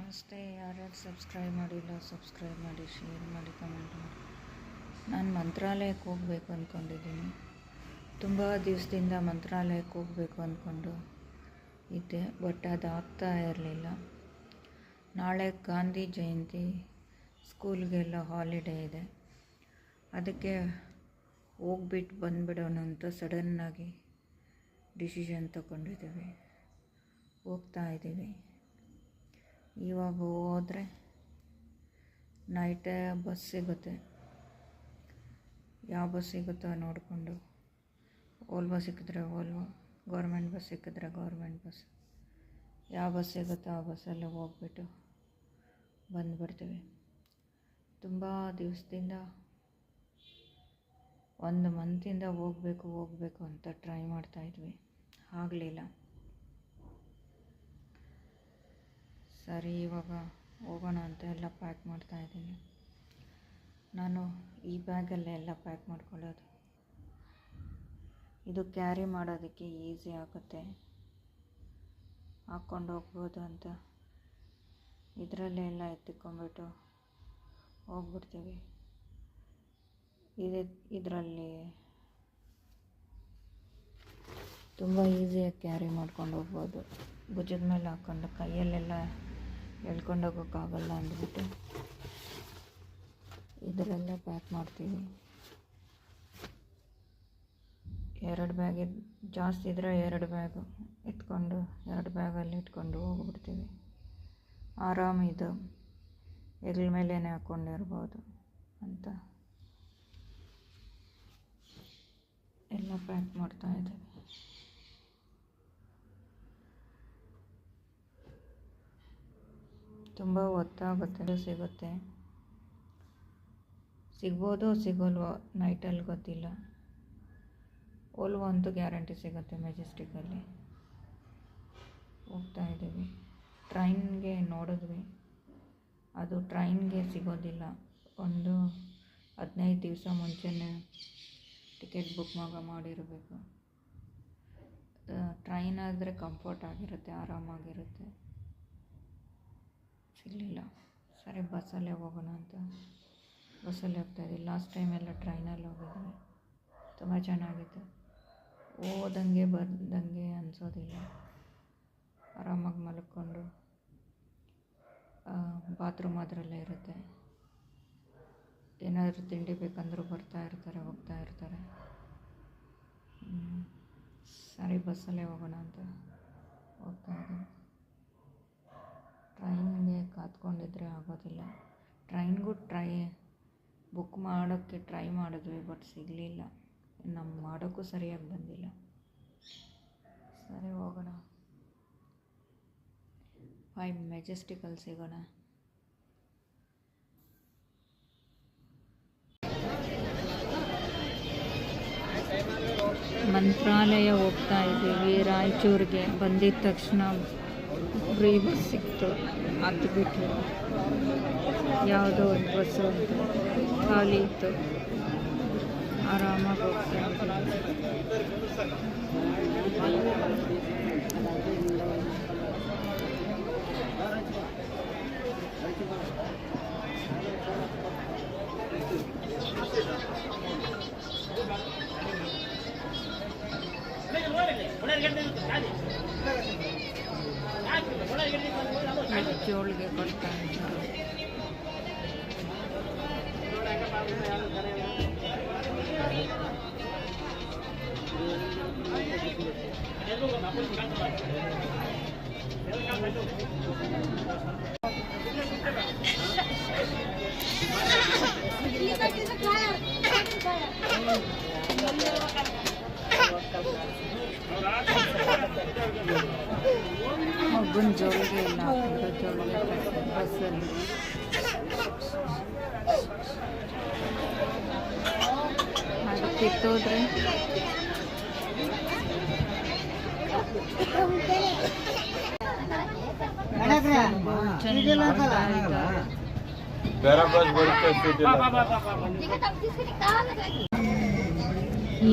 ನಮಸ್ತೆ. ಯಾರ್ಯಾರು ಸಬ್ಸ್ಕ್ರೈಬ್ ಮಾಡಿಲ್ಲ ಸಬ್ಸ್ಕ್ರೈಬ್ ಮಾಡಿ, ಶೇರ್ ಮಾಡಿ, ಕಮೆಂಟ್ ಮಾಡಿ. ನಾನು ಮಂತ್ರಾಲಯಕ್ಕೆ ಹೋಗಬೇಕು ಅಂದ್ಕೊಂಡಿದ್ದೀನಿ. ತುಂಬ ದಿವಸದಿಂದ ಮಂತ್ರಾಲಯಕ್ಕೆ ಹೋಗಬೇಕು ಅಂದ್ಕೊಂಡು ಇದ್ದೆ, ಬಟ್ ಅದು ಆಗ್ತಾ ಇರಲಿಲ್ಲ. ನಾಳೆ ಗಾಂಧಿ ಜಯಂತಿ, ಸ್ಕೂಲ್ಗೆಲ್ಲ ಹಾಲಿಡೇ ಇದೆ. ಅದಕ್ಕೆ ಹೋಗ್ಬಿಟ್ಟು ಬಂದುಬಿಡೋಣ ಅಂತ ಸಡನ್ನಾಗಿ ಡಿಸಿಷನ್ ತಗೊಂಡಿದ್ದೀವಿ. ಹೋಗ್ತಾ ಇದ್ದೀವಿ. ಇವಾಗ ಹೋದರೆ ನೈಟೇ ಬಸ್ ಸಿಗುತ್ತೆ. ಯಾವ ಬಸ್ ಸಿಗುತ್ತೋ ನೋಡಿಕೊಂಡು, ಓಲ್ವೋ ಸಿಕ್ಕಿದ್ರೆ ಓಲ್ವೋ, ಗೌರ್ಮೆಂಟ್ ಬಸ್ ಸಿಕ್ಕಿದ್ರೆ ಗೌರ್ಮೆಂಟ್ ಬಸ್, ಯಾವ ಬಸ್ ಸಿಗುತ್ತೋ ಆ ಬಸ್ಸಲ್ಲೇ ಹೋಗ್ಬಿಟ್ಟು ಬಂದುಬಿಡ್ತೀವಿ. ತುಂಬ ದಿವಸದಿಂದ, 1 ಮಂತಿಂದ ಹೋಗಬೇಕು ಅಂತ ಟ್ರೈ ಮಾಡ್ತಾಯಿದ್ವಿ, ಆಗಲಿಲ್ಲ. ಸರಿ, ಇವಾಗ ಹೋಗೋಣ ಅಂತ ಎಲ್ಲ ಪ್ಯಾಕ್ ಮಾಡ್ತಾಯಿದ್ದೀನಿ. ನಾನು ಈ ಬ್ಯಾಗಲ್ಲೇ ಎಲ್ಲ ಪ್ಯಾಕ್ ಮಾಡ್ಕೊಳ್ಳೋದು. ಇದು ಕ್ಯಾರಿ ಮಾಡೋದಕ್ಕೆ ಈಸಿ ಆಗುತ್ತೆ, ಹಾಕ್ಕೊಂಡು ಹೋಗ್ಬೋದು ಅಂತ ಇದರಲ್ಲೇ ಎಲ್ಲ ಎತ್ತಿಕೊಂಡ್ಬಿಟ್ಟು ಹೋಗ್ಬಿಡ್ತೀವಿ. ಇದರಲ್ಲಿ ತುಂಬ ಈಸಿಯಾಗಿ ಕ್ಯಾರಿ ಮಾಡ್ಕೊಂಡು ಹೋಗ್ಬೋದು. ಭುಜದ ಮೇಲೆ ಹಾಕ್ಕೊಂಡು ಕೈಯಲ್ಲೆಲ್ಲ ಎಳ್ಕೊಂಡು ಹೋಗೋಕ್ಕಾಗಲ್ಲ ಅಂದ್ಬಿಟ್ಟು ಇದರಲ್ಲೇ ಪ್ಯಾಕ್ ಮಾಡ್ತೀವಿ. 2 ಬ್ಯಾಗ್ ಜಾಸ್ತಿ ಇದ್ದರೆ 2 ಬ್ಯಾಗು ಇಟ್ಕೊಂಡು 2 ಬ್ಯಾಗಲ್ಲಿ ಇಟ್ಕೊಂಡು ಹೋಗ್ಬಿಡ್ತೀವಿ. ಆರಾಮಿದು ಹೆಗಲ ಮೇಲೇ ಹಾಕ್ಕೊಂಡಿರ್ಬೋದು ಅಂತ ಎಲ್ಲ ಪ್ಯಾಕ್ ಮಾಡ್ತಾಯಿದ್ದೀವಿ. ತುಂಬ ಹೊತ್ತಾಗುತ್ತೆ. ಸಿಗ್ಬೋದು ಸಿಗೋಲ್ವೋ ನೈಟಲ್ಲಿ ಗೊತ್ತಿಲ್ಲ. ಓಲ್ವೋ ಅಂತೂ ಗ್ಯಾರಂಟಿ ಸಿಗುತ್ತೆ. ಮೆಜೆಸ್ಟಿಕಲ್ಲಿ ಹೋಗ್ತಾಯಿದ್ದೀವಿ. ಟ್ರೈನ್ಗೆ ನೋಡಿದ್ವಿ, ಅದು ಟ್ರೈನ್ಗೆ ಸಿಗೋದಿಲ್ಲ. ಒಂದು 15 ದಿವಸ ಮುಂಚೆನೇ ಟಿಕೆಟ್ ಬುಕ್ ಮಾಡಿರಬೇಕು. ಟ್ರೈನ್ ಆದರೆ ಕಂಫರ್ಟ್ ಆಗಿರುತ್ತೆ, ಆರಾಮಾಗಿರುತ್ತೆ. ಸಿಗಲಿಲ್ಲ. ಸರಿ, ಬಸ್ಸಲ್ಲೇ ಹೋಗೋಣ ಅಂತ ಬಸ್ಸಲ್ಲಿ ಹೋಗ್ತಾಯಿದ್ದೀವಿ. ಲಾಸ್ಟ್ ಟೈಮ್ ಎಲ್ಲ ಟ್ರೈನಲ್ಲಿ ಹೋಗಿದ್ವಿ, ತುಂಬ ಚೆನ್ನಾಗಿತ್ತು. ಹೋದಂಗೆ ಬಂದಂಗೆ ಅನಿಸೋದಿಲ್ಲ. ಆರಾಮಾಗಿ ಮಲ್ಕೊಂಡು, ಬಾತ್ರೂಮ್ ಅದರಲ್ಲೇ ಇರುತ್ತೆ. ಏನಾದರೂ ತಿಂಡಿ ಬೇಕಂದ್ರೂ ಬರ್ತಾ ಇರ್ತಾರೆ, ಹೋಗ್ತಾ ಇರ್ತಾರೆ. ಸರಿ, ಬಸ್ಸಲ್ಲೇ ಹೋಗೋಣ ಅಂತ ಹೋಗ್ತಾಯಿದ್ದೀನಿ. ಟ್ರೈನ್ಗೆ ಕಾತ್ಕೊಂಡಿದ್ರೆ ಆಗೋದಿಲ್ಲ. ಟ್ರೈನ್ಗೂ ಬುಕ್ ಮಾಡೋಕ್ಕೆ ಟ್ರೈ ಮಾಡಿದ್ವಿ, ಬಟ್ ಸಿಗಲಿಲ್ಲ. ಮಾಡೋಕ್ಕೂ ಸರಿಯಾಗಿ ಬಂದಿಲ್ಲ. ಸರಿ, ಹೋಗೋಣ. ಮೆಜೆಸ್ಟಿಕಲ್ಲಿ ಸಿಗೋಣ. ಮಂತ್ರಾಲಯ ಹೋಗ್ತಾ ಇದ್ದೀವಿ. ರಾಯಚೂರಿಗೆ ಬಂದಿದ್ದ ತಕ್ಷಣ ಫ್ರೀ ಬಸ್ ಸಿಕ್ತು, ಹತ್ಬಿಟ್ಟು ಯಾವುದೋ ಒಂದು ಬಸ್ಸು ಖಾಲಿ ಇತ್ತು. ಆರಾಮಾಗಿ ಹೋಗ್ತಾ ಜೋಳಿಗೆ ಕೊಡ್ತಾ ಇದ್ದಾರೆ. ಒಬ್ಬನ ಜೋಳಿಗೆ ಇಲ್ಲ, ಜೋಳಿಗೆ ಬಸ್ಸಲ್ಲಿ. ಅದು ಕಿತ್ತೋದ್ರೆ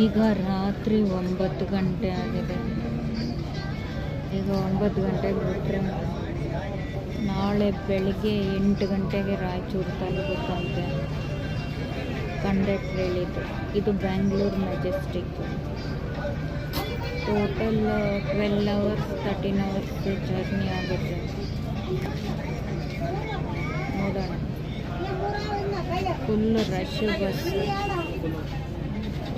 ಈಗ ರಾತ್ರಿ 9 ಗಂಟೆ ಆಗಿದೆ. ಈಗ 9 ಗಂಟೆಗೆ ಬಿಟ್ಟರೆ ನಾಳೆ ಬೆಳಿಗ್ಗೆ 8 ಗಂಟೆಗೆ ರಾಯಚೂರು ತಲುಪುತ್ತಂತೆ ಕಂಡಕ್ಟರ್ ಹೇಳಿದ್ದು. ಇದು Bangalore Majestic. Total 12 hours 13 hours journey ಆಗುತ್ತೆ. ನೋಡೋಣ. Full rush bus.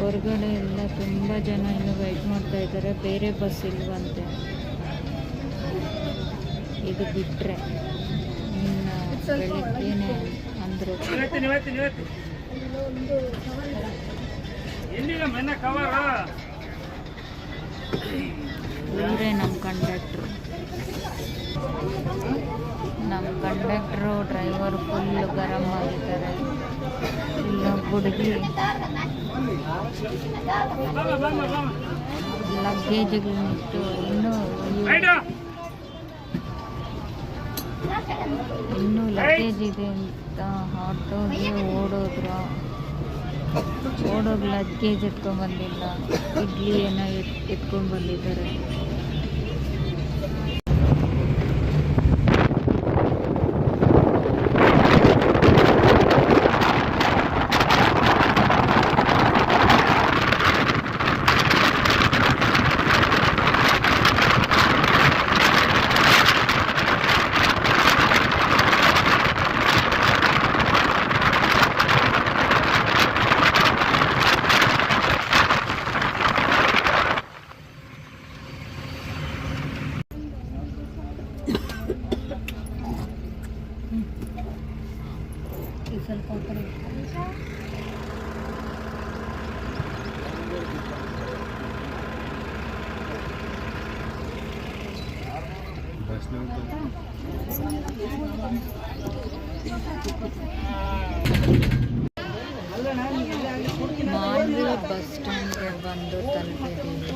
ಹೊರಗಡೆ ಎಲ್ಲ ತುಂಬ ಜನ ಇನ್ನು ವೆಯ್ಟ್ ಮಾಡ್ತಾ ಇದ್ದಾರೆ. ಬೇರೆ ಬಸ್ ಇಲ್ವಂತೆ. ಇದು ಬಿಟ್ಟರೆ ಇನ್ನು ಬೆಳಿಗ್ಗೆನೆ ಅಂದರು. ಇವರೇ ನಮ್ಮ ಕಂಡಕ್ಟ್ರು ಡ್ರೈವರ್ ಫುಲ್ ಗರಂ ಆಗಿದ್ದಾರೆ. ಇಲ್ಲೊಬ್ಬ ಹುಡುಗಿ ಲಗೇಜ್ಗಳನ್ನಿಟ್ಟು ಇನ್ನೂ ಲಗೇಜ್ ಇದೆ ಅಂತ ಆಟೋಗೆ ಓಡೋಗಿ ಲಗೇಜ್ ಎತ್ಕೊಂಡ್ಬಂದಿಲ್ಲ. ಇಡ್ಲಿ ಏನೋ ಎತ್ಕೊಂಡು ಬಂದಿದ್ದಾರೆ. ಸ್ವಲ್ಪ ಮಾನ್ವಿ ಬಸ್ ಸ್ಟ್ಯಾಂಡ್ಗೆ ಬಂದು ತಲುಪಿದ್ದೀವಿ.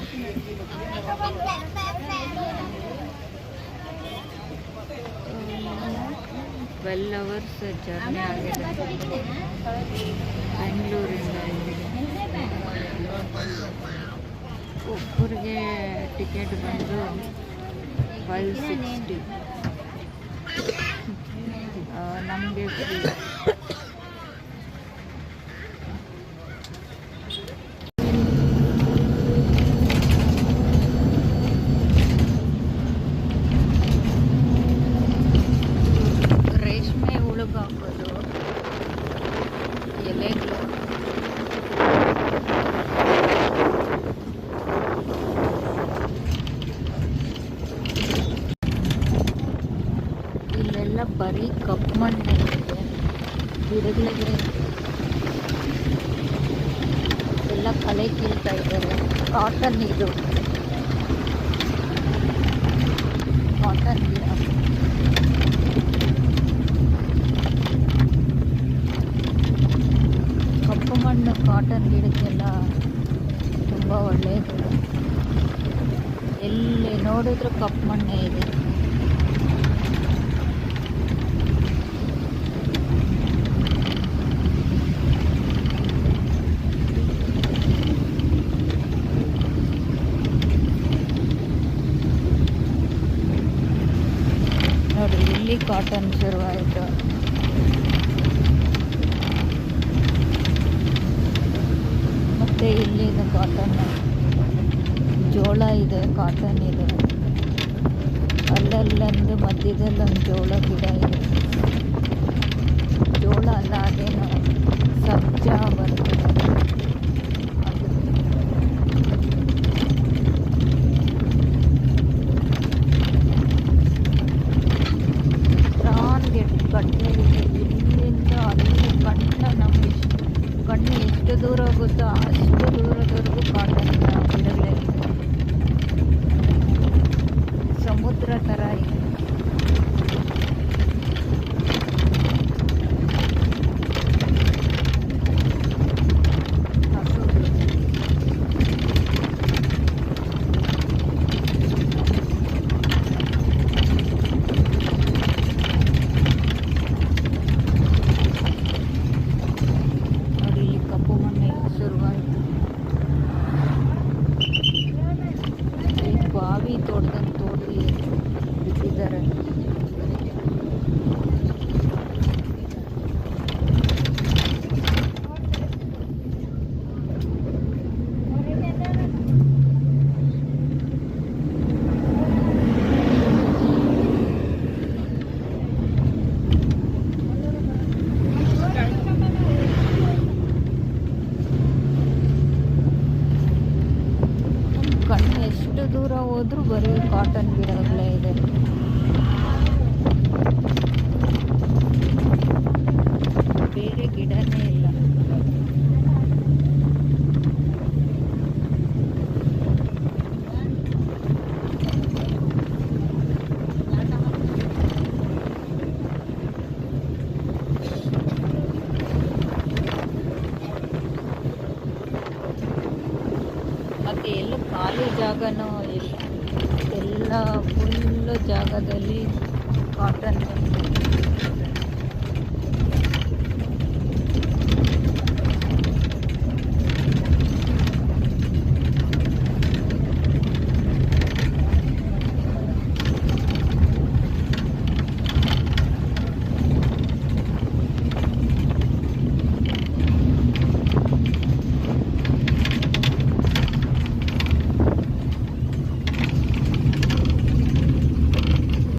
12 ಅವರ್ಸ್ ಜರ್ನಿ ಆಗಿದೆ ಬೆಂಗಳೂರಿಂದ ಇಲ್ಲಿಗೆ. ಒಬ್ಬರಿಗೆ ಟಿಕೆಟ್ ಬಂದು 560, ನಮಗೆ ಫ್ರೀ. ರೇಷ್ಮೆ ಉಳುಗಾಕೋದು ಎಲೆಗಳು. ಇಲ್ಲೆಲ್ಲ ಬರೀ ಕಪ್ಪು ಮಣ್ಣೆ ಇದೆ. ಗಿಡಗಳಿಗೆ ಎಲ್ಲ ಕಳೆ ಕೀಳ್ತಾ ಇದ್ದಾರೆ. ಕಾಟನ್ ಇದು ಕಾಟನ್ ಗಿಡ. ಕಪ್ಪು ಮಣ್ಣು ಕಾಟನ್ ಗಿಡಕ್ಕೆಲ್ಲ ತುಂಬ ಒಳ್ಳೆಯದು. ಎಲ್ಲಿ ನೋಡಿದ್ರೂ ಕಪ್ಪು ಮಣ್ಣೇ ಇದೆ. ನೋಡಿ, ಇಲ್ಲಿ ಕಾಟನ್ ಶುರುವಾಯಿತು. ಮತ್ತು ಇಲ್ಲಿ ಇದು ಕಾಟನ್, ಜೋಳ ಇದೆ, ಕಾಟನ್ ಇದೆ. ಅಲ್ಲಲ್ಲೊಂದು ಮಧ್ಯದಲ್ಲೊಂದು ಜೋಳ ಗಿಡ ಇದೆ. ಜೋಳ ಅಲ್ಲ, ಅದೇನು ಸಬ್ಜಾ ಬರ್ತದೆ. ಕಣ್ಣು ಇಲ್ಲಿಂದ ಅಲ್ಲಿ ಕಣ್ಣು ಎಷ್ಟು ದೂರ ಹೋಗುತ್ತೋ ಅಷ್ಟು ದೂರದವರೆಗೂ ಕಾಟನ್ ಗಿಡಗಳಿದೆ. ಸಮುದ್ರ ಥರ ಇದೆ. ಬಾವಿ ತೋಡ್ದಂಗೆ ತೋಡಿ ಬಿಟ್ಟಿದ್ದಾರೆ. ಆರ್ಗನ್ ಆಯಿಲ್ ಎಲ್ಲ ಫುಲ್ಲು ಜಾಗದಲ್ಲಿ ಕಾಟನ್